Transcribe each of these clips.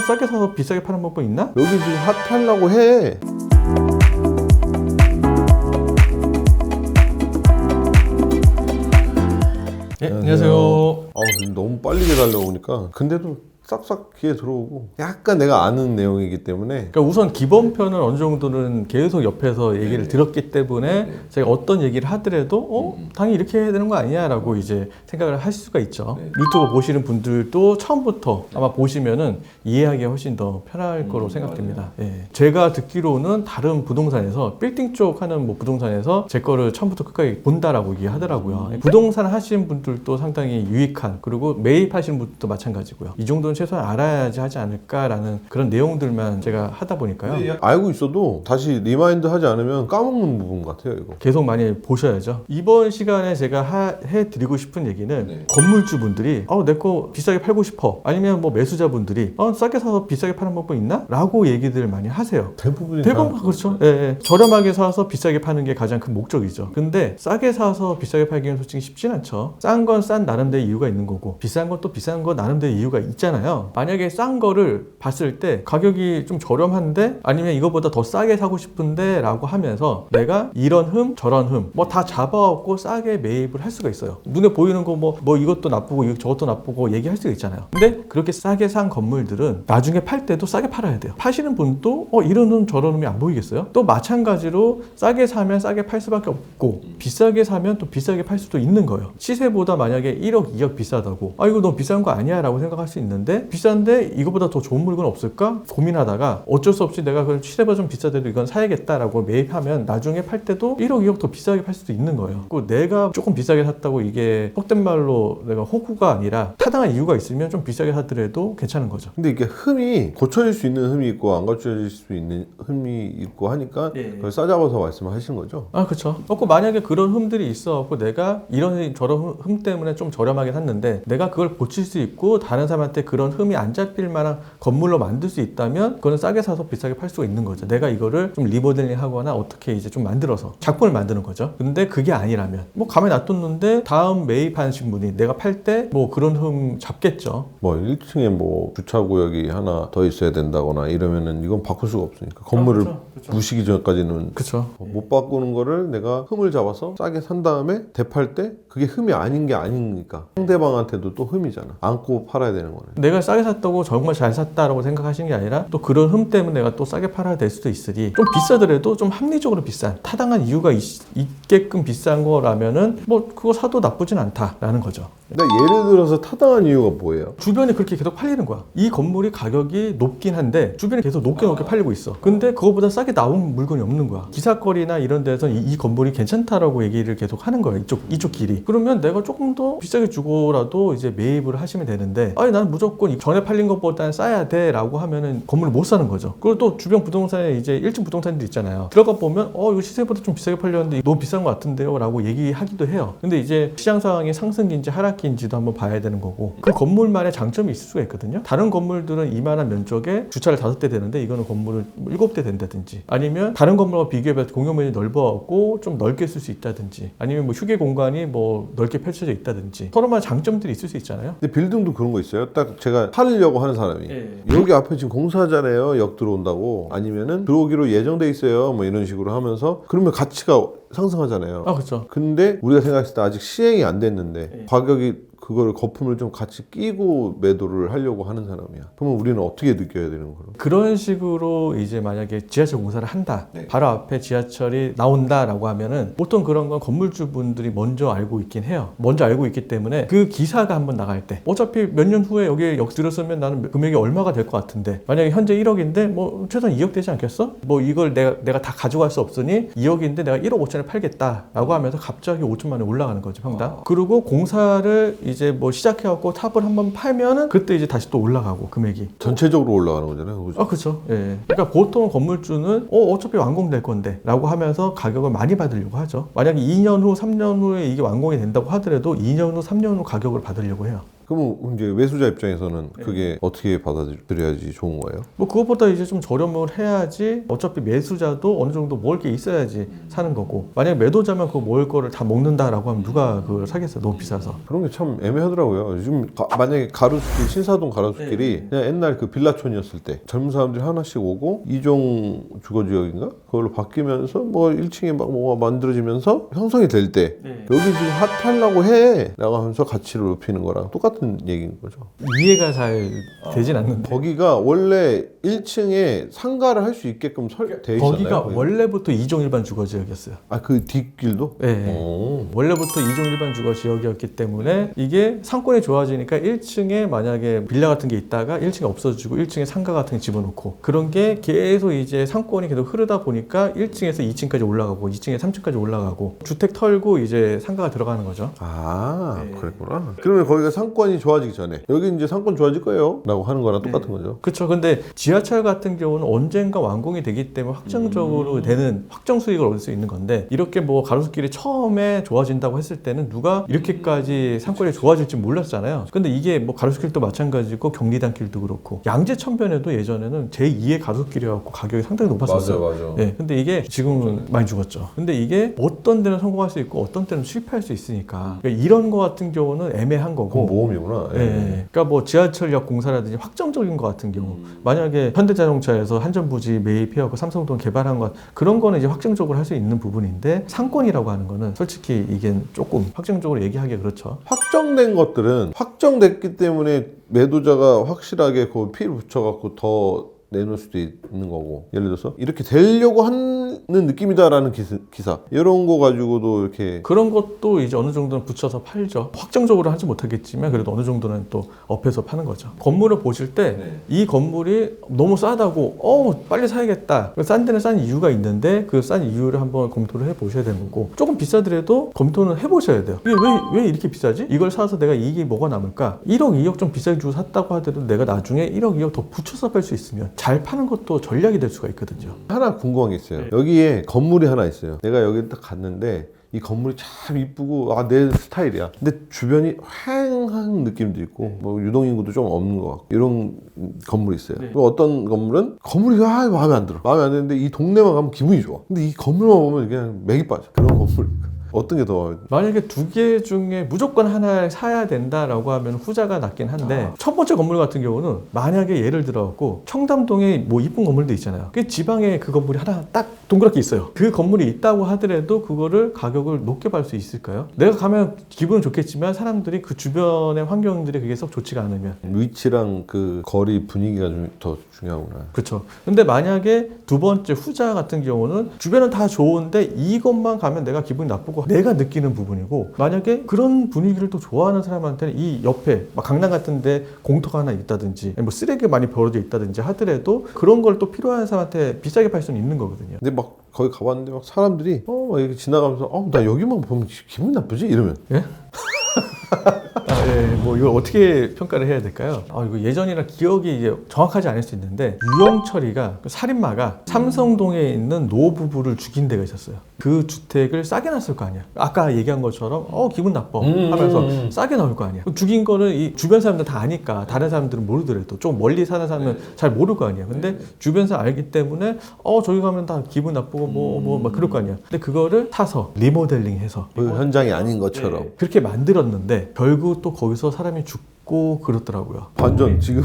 싸게 사서 비싸게 파는 방법 있나? 여기 지금 핫하려고 해. 네, 안녕하세요. 너무 빨리 달려오니까 근데도 싹싹 귀에 들어오고 약간 내가 아는 내용이기 때문에 그러니까 우선 기본편은 어느 정도는 계속 옆에서 얘기를 들었기 때문에 제가 어떤 얘기를 하더라도 당연히 이렇게 해야 되는 거 아니냐라고 이제 생각을 할 수가 있죠. 유튜브 보시는 분들도 처음부터 아마 보시면은 이해하기가 훨씬 더 편할 거로 생각됩니다. 예. 제가 듣기로는 다른 부동산에서 빌딩 쪽 하는 뭐 부동산에서 제 거를 처음부터 끝까지 본다라고 얘기하더라고요. 부동산 하시는 분들도 상당히 유익한, 그리고 매입하시는 분들도 마찬가지고요. 이 정도는 최소한 알아야지 하지 않을까라는 그런 내용들만 제가 하다 보니까요. 알고 있어도 다시 리마인드 하지 않으면 까먹는 부분 같아요, 이거. 계속 많이 보셔야죠. 이번 시간에 제가 해드리고 싶은 얘기는 건물주분들이 내 거 비싸게 팔고 싶어, 아니면 뭐 매수자분들이 싸게 사서 비싸게 파는 방법 있나? 라고 얘기들 많이 하세요. 대부분 그렇죠. 예. 저렴하게 사서 비싸게 파는 게 가장 큰 목적이죠. 근데 싸게 사서 비싸게 팔기는 솔직히 쉽진 않죠. 싼 건 싼 나름대로 이유가 있는 거고, 비싼 건 또 비싼 거 나름대로 이유가 있잖아요. 만약에 싼 거를 봤을 때 가격이 좀 저렴한데, 아니면 이거보다 더 싸게 사고 싶은데 라고 하면서 내가 이런 흠 저런 흠 뭐 다 잡아갖고 싸게 매입을 할 수가 있어요. 눈에 보이는 거 뭐 이것도 나쁘고 저것도 나쁘고 얘기할 수가 있잖아요. 근데 그렇게 싸게 산 건물들은 나중에 팔 때도 싸게 팔아야 돼요. 파시는 분도 이런 흠 저런 흠이 안 보이겠어요? 또 마찬가지로 싸게 사면 싸게 팔 수밖에 없고, 비싸게 사면 또 비싸게 팔 수도 있는 거예요. 시세보다 만약에 1억 2억 비싸다고 이거 너무 비싼 거 아니야 라고 생각할 수 있는데, 비싼데 이거보다 더 좋은 물건 없을까 고민하다가 어쩔 수 없이 내가 그 시세보다 좀 비싸더라도 이건 사야겠다라고 매입하면 나중에 팔 때도 1억 2억 더 비싸게 팔 수도 있는 거예요. 내가 조금 비싸게 샀다고 이게 속된 말로 내가 호구가 아니라 타당한 이유가 있으면 좀 비싸게 사더라도 괜찮은 거죠. 근데 이게 흠이 고쳐질 수 있는 흠이 있고 안 고쳐질 수 있는 흠이 있고 하니까 그걸 싸잡아서 말씀하신 거죠? 그렇죠. 만약에 그런 흠들이 있어갖고 내가 이런 저런 흠 때문에 좀 저렴하게 샀는데 내가 그걸 고칠 수 있고 다른 사람한테 그런 흠이 안 잡힐 만한 건물로 만들 수 있다면 그거는 싸게 사서 비싸게 팔 수가 있는 거죠. 내가 이거를 좀 리모델링 하거나 어떻게 이제 좀 만들어서 작품을 만드는 거죠. 근데 그게 아니라면 가만히 놔뒀는데 다음 매입하신 분이 내가 팔 때 그런 흠 잡겠죠. 1층에 주차구역이 하나 더 있어야 된다거나 이러면은 이건 바꿀 수가 없으니까 건물을 그렇죠. 부시기 전까지는 그렇죠. 못 바꾸는 거를 내가 흠을 잡아서 싸게 산 다음에 대팔 때 그게 흠이 아닌 게 아니니까 상대방한테도 또 흠이잖아. 안고 팔아야 되는 거네. 내가 싸게 샀다고 정말 잘 샀다라고 생각하시는 게 아니라 또 그런 흠 때문에 내가 또 싸게 팔아야 될 수도 있으니 좀 비싸더라도 좀 합리적으로 비싼, 타당한 이유가 있게끔 비싼 거라면은 그거 사도 나쁘진 않다라는 거죠. 근데 예를 들어서 타당한 이유가 뭐예요? 주변에 그렇게 계속 팔리는 거야. 이 건물이 가격이 높긴 한데 주변에 계속 높게 팔리고 있어. 근데 그거보다 싸게 나온 물건이 없는 거야. 기사거리나 이런 데서 이 건물이 괜찮다라고 얘기를 계속 하는 거야. 이쪽 길이. 그러면 내가 조금 더 비싸게 주고라도 이제 매입을 하시면 되는데, 나는 무조건 전에 팔린 것보다는 싸야 돼 라고 하면은 건물을 못 사는 거죠. 그리고 또 주변 부동산에 이제 1층 부동산들 있잖아요. 들어가 보면 이거 시세보다 좀 비싸게 팔렸는데 너무 비싼 것 같은데요 라고 얘기하기도 해요. 근데 이제 시장 상황이 상승기인지 하락기인지도 한번 봐야 되는 거고, 그 건물만의 장점이 있을 수가 있거든요. 다른 건물들은 이만한 면적에 주차를 5대 되는데 이거는 건물을 7대 된다든지, 아니면 다른 건물과 비교해서 공용면이 넓어갖고 좀 넓게 쓸 수 있다든지, 아니면 휴게 공간이 넓게 펼쳐져 있다든지, 서로만 장점들이 있을 수 있잖아요. 근데 빌딩도 그런 거 있어요. 딱 제가 팔려고 하는 사람이 여기 앞에 지금 공사하잖아요. 역 들어온다고. 아니면은 들어오기로 예정돼 있어요. 이런 식으로 하면서 그러면 가치가 상승하잖아요. 그렇죠. 근데 우리가 생각했을 때 아직 시행이 안 됐는데 가격이 그거를 거품을 좀 같이 끼고 매도를 하려고 하는 사람이야. 그러면 우리는 어떻게 느껴야 되는 거예요? 그런 식으로 이제 만약에 지하철 공사를 한다. 바로 앞에 지하철이 나온다라고 하면은 보통 그런 건 건물주분들이 먼저 알고 있긴 해요. 먼저 알고 있기 때문에 그 기사가 한번 나갈 때 어차피 몇 년 후에 여기에 역 들었으면 나는 금액이 얼마가 될 것 같은데, 만약에 현재 1억인데 최소한 2억 되지 않겠어? 이걸 내가 다 가져갈 수 없으니 2억인데 내가 1억 5천에 팔겠다라고 하면서 갑자기 5천만 원이 올라가는 거죠, 평당. 그리고 공사를 이제 시작해갖고 탑을 한번 팔면은 그때 이제 다시 또 올라가고 금액이 전체적으로 올라가는 거잖아요. 그렇죠. 예. 그러니까 보통 건물주는 어차피 완공될 건데 라고 하면서 가격을 많이 받으려고 하죠. 만약에 2년 후 3년 후에 이게 완공이 된다고 하더라도 2년 후 3년 후 가격을 받으려고 해요. 그러면 이제 매수자 입장에서는 그게 어떻게 받아들여야지 좋은 거예요? 뭐 그것보다 이제 좀 저렴을 해야지 어차피 매수자도 어느 정도 먹을 게 있어야지 사는 거고 만약 매도자만 그 먹을 거를 다 먹는다라고 하면 누가 그걸 사겠어요? 너무 비싸서. 그런 게 참 애매하더라고요. 요즘 만약에 가로수길 신사동 가로수길이 그냥 옛날 그 빌라촌이었을 때 젊은 사람들이 하나씩 오고 이종 주거지역인가 그걸로 바뀌면서 뭐 1층에 막 뭐가 만들어지면서 형성이 될 때 여기 지금 핫하려고 해라고 하면서 가치를 높이는 거랑 똑같은 얘기인 거죠. 이해가 잘 되진 않는데 거기가 원래 1층에 상가를 할 수 있게끔 돼 있었나요? 거기가 원래부터 이종 일반 주거 지역이었어요. 아, 그 뒷길도? 네. 원래부터 이종 일반 주거 지역이었기 때문에 이게 상권이 좋아지니까 1층에 만약에 빌라 같은 게 있다가 1층에 없어지고 1층에 상가 같은 게 집어넣고 그런 게 계속 이제 상권이 계속 흐르다 보니까 1층에서 2층까지 올라가고 2층에 3층까지 올라가고 주택 털고 이제 상가가 들어가는 거죠. 아, 그랬구나. 그러면 거기가 상권이 좋아지기 전에 여기 이제 상권 좋아질 거예요 라고 하는 거랑 똑같은 거죠. 그렇죠. 근데 지하철 같은 경우는 언젠가 완공이 되기 때문에 확정적으로 되는 확정 수익을 얻을 수 있는 건데 이렇게 뭐 가로수길이 처음에 좋아진다고 했을 때는 누가 이렇게까지 상권이 좋아질지 몰랐잖아요. 근데 이게 뭐 가로수길도 마찬가지고 경리단길도 그렇고 양재천변에도 예전에는 제2의 가로수길이었고 가격이 상당히 높았었어요. 맞아. 네, 근데 이게 지금은 많이 죽었죠. 근데 이게 어떤 데는 성공할 수 있고 어떤 때는 실패할 수 있으니까 그러니까 이런 거 같은 경우는 애매한 거고 모험이구나. 네. 그러니까 뭐 지하철역 공사라든지 확정적인 거 같은 경우 만약에 현대자동차에서 한전부지 매입해갖고 삼성동 개발한 것 그런 거는 이제 확정적으로 할 수 있는 부분인데 상권이라고 하는 거는 솔직히 이게 조금 확정적으로 얘기하기 그렇죠. 확정된 것들은 확정됐기 때문에 매도자가 확실하게 그 피를 붙여갖고 더 내놓을 수도 있는 거고 예를 들어서 이렇게 되려고 하는 느낌이다라는 기사 이런 거 가지고도 이렇게 그런 것도 이제 어느 정도는 붙여서 팔죠. 확정적으로 하지 못하겠지만 그래도 어느 정도는 또 업해서 파는 거죠. 건물을 보실 때 이 건물이 너무 싸다고 빨리 사야겠다. 싼 데는 싼 이유가 있는데 그 싼 이유를 한번 검토를 해보셔야 되는 거고 조금 비싸더라도 검토는 해보셔야 돼요. 이게 왜 이렇게 비싸지? 이걸 사서 내가 이익이 뭐가 남을까? 1억, 2억 좀 비싸게 주고 샀다고 하더라도 내가 나중에 1억, 2억 더 붙여서 팔 수 있으면 잘 파는 것도 전략이 될 수가 있거든요. 하나 궁금한 게 있어요. 여기에 건물이 하나 있어요. 내가 여기 딱 갔는데 이 건물이 참 이쁘고 내 스타일이야. 근데 주변이 휑한 느낌도 있고 뭐 유동인구도 좀 없는 것 같고 이런 건물이 있어요. 또 어떤 건물은 건물이 마음에 안 들어. 마음에 안 드는데 이 동네만 가면 기분이 좋아. 근데 이 건물만 보면 그냥 맥이 빠져. 그런 건물. 어떤 게 더? 만약에 두 개 중에 무조건 하나를 사야 된다라고 하면 후자가 낫긴 한데 첫 번째 건물 같은 경우는 만약에 예를 들어갖고 청담동에 뭐 이쁜 건물도 있잖아요. 그 지방에 그 건물이 하나 딱 동그랗게 있어요. 그 건물이 있다고 하더라도 그거를 가격을 높게 받을 수 있을까요? 내가 가면 기분은 좋겠지만 사람들이 그 주변의 환경들이 그게 썩 좋지가 않으면 위치랑 그 거리 분위기가 좀 더 중요하구나. 그렇죠. 근데 만약에 두 번째 후자 같은 경우는 주변은 다 좋은데 이것만 가면 내가 기분이 나쁘고 내가 느끼는 부분이고 만약에 그런 분위기를 또 좋아하는 사람한테는 이 옆에 막 강남 같은 데 공터가 하나 있다든지 뭐 쓰레기가 많이 벌어져 있다든지 하더라도 그런 걸 또 필요한 사람한테 비싸게 팔 수는 있는 거거든요. 근데 막 거기 가봤는데 막 사람들이 막 이렇게 지나가면서 나 여기만 보면 기분 나쁘지? 이러면 예? 뭐 이걸 어떻게 평가를 해야 될까요? 이거 예전이랑 기억이 이제 정확하지 않을 수 있는데 유영철이가 그 살인마가 삼성동에 있는 노부부를 죽인 데가 있었어요. 그 주택을 싸게 놨을 거 아니야. 아까 얘기한 것처럼 기분 나빠 하면서 싸게 나올 거 아니야. 죽인 거는 이 주변 사람들 다 아니까 다른 사람들은 모르더라도 좀 멀리 사는 사람은 잘 모를 거 아니야. 근데 주변 사람 알기 때문에 저기 가면 다 기분 나쁘고 막 그럴 거 아니야. 근데 그거를 사서 리모델링해서 그 현장이 아닌 것처럼 그렇게 만들었는데 결국 또 거기서 사람이 죽고 그렇더라고요. 완전 지금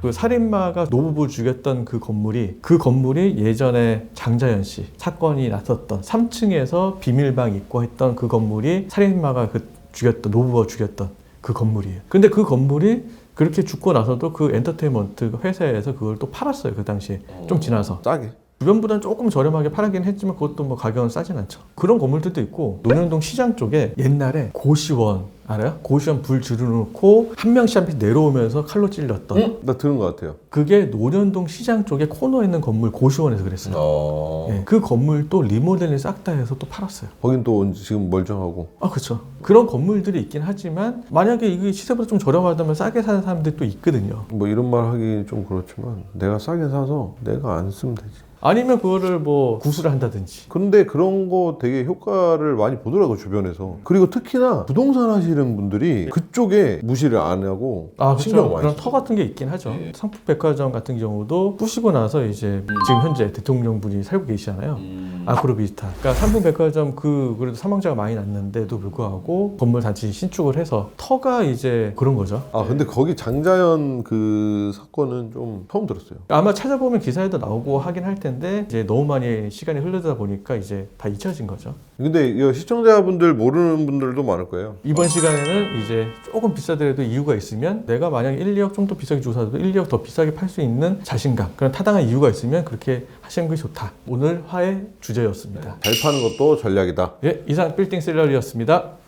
그 살인마가 노부부 죽였던 그 건물이 예전에 장자연 씨 사건이 났었던 3층에서 비밀방 있고 했던 그 건물이 살인마가 죽였던 노부부가 죽였던 그 건물이에요. 근데 그 건물이 그렇게 죽고 나서도 그 엔터테인먼트 회사에서 그걸 또 팔았어요. 그 당시에 좀 지나서 싸게. 주변보다는 조금 저렴하게 팔긴 했지만 그것도 뭐 가격은 싸진 않죠. 그런 건물들도 있고 논현동 시장 쪽에 옛날에 고시원 알아요? 고시원 불 지르놓고 한 명씩 한 명씩 내려오면서 칼로 찔렸던 나 들은 것 같아요. 그게 논현동 시장 쪽에 코너에 있는 건물 고시원에서 그랬어요. 그 건물도 리모델링 싹 다 해서 또 팔았어요. 거긴 또 지금 멀쩡하고. 그렇죠. 그런 건물들이 있긴 하지만 만약에 이게 시세보다 좀 저렴하다면 싸게 사는 사람들이 또 있거든요. 뭐 이런 말 하기 좀 그렇지만 내가 싸게 사서 내가 안 쓰면 되지. 아니면 그거를 뭐 구술을 한다든지. 근데 그런 거 되게 효과를 많이 보더라고 주변에서. 그리고 특히나 부동산 하시는 분들이 그쪽에 무시를 안 하고 신경 많이 그런 써요. 터 같은 게 있긴 하죠. 상품백화점 같은 경우도 부시고 나서 이제 지금 현재 대통령분이 살고 계시잖아요. 아크로비스타. 그러니까 상품백화점 그래도 사망자가 많이 났는데도 불구하고 건물 단지 신축을 해서 터가 이제 그런 거죠. 아 근데 거기 장자연 그 사건은 좀 처음 들었어요. 아마 찾아보면 기사에도 나오고 하긴 할 텐데 이제 너무 많이 시간이 흐르다 보니까 이제 다 잊혀진 거죠. 근데 이거 시청자분들 모르는 분들도 많을 거예요. 이번 시간에는 이제 조금 비싸더라도 이유가 있으면 내가 만약 1, 2억 좀 더 비싸게 주고 사도 1, 2억 더 비싸게 팔 수 있는 자신감, 그런 타당한 이유가 있으면 그렇게 하시는 게 좋다. 오늘 화의 주제였습니다. 잘 파는 것도 전략이다. 예, 이상 빌딩 셀러리였습니다.